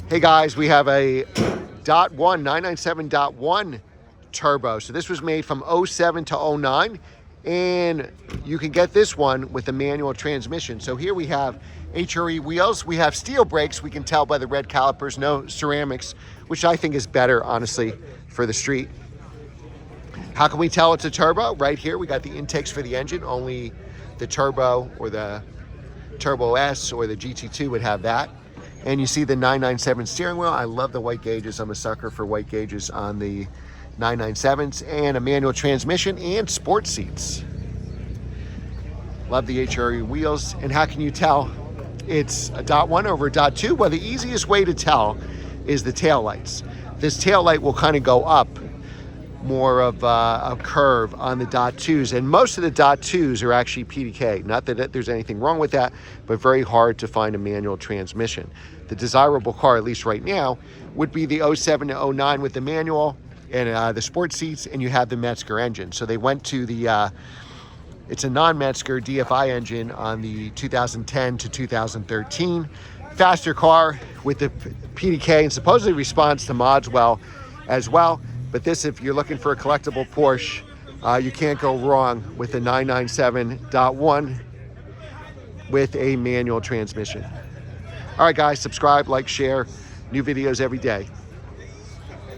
Hey guys, we have a .1 997.1 turbo. So this was made from 07 to 09, and you can get this one with a manual transmission. So here we have HRE wheels. We have steel brakes. We can tell by the red calipers, no ceramics, which I think is better, honestly, for the street. How can we tell it's a turbo? Right here, we got the intakes for the engine. Only the turbo or the Turbo S or the GT2 would have that. And you see the 997 steering wheel. I love the white gauges. I'm a sucker for white gauges on the 997s, and a manual transmission and sports seats. Love the HRE wheels. And how can you tell it's a .1 over a .2? Well, the easiest way to tell is the tail lights. This tail light will kind of go up more of a curve on the .2s, and most of the .2s are actually PDK. Not that there's anything wrong with that, but very hard to find a manual transmission. The desirable car, at least right now, would be the 07 to 09 with the manual and the sports seats, and you have the Metzger engine. So they went to the it's a non-Metzger DFI engine on the 2010 to 2013 faster car with the PDK, and supposedly responds to mods well as well. But this, if you're looking for a collectible Porsche, you can't go wrong with the 997.1 with a manual transmission. All right, guys, subscribe, like, share. New videos every day.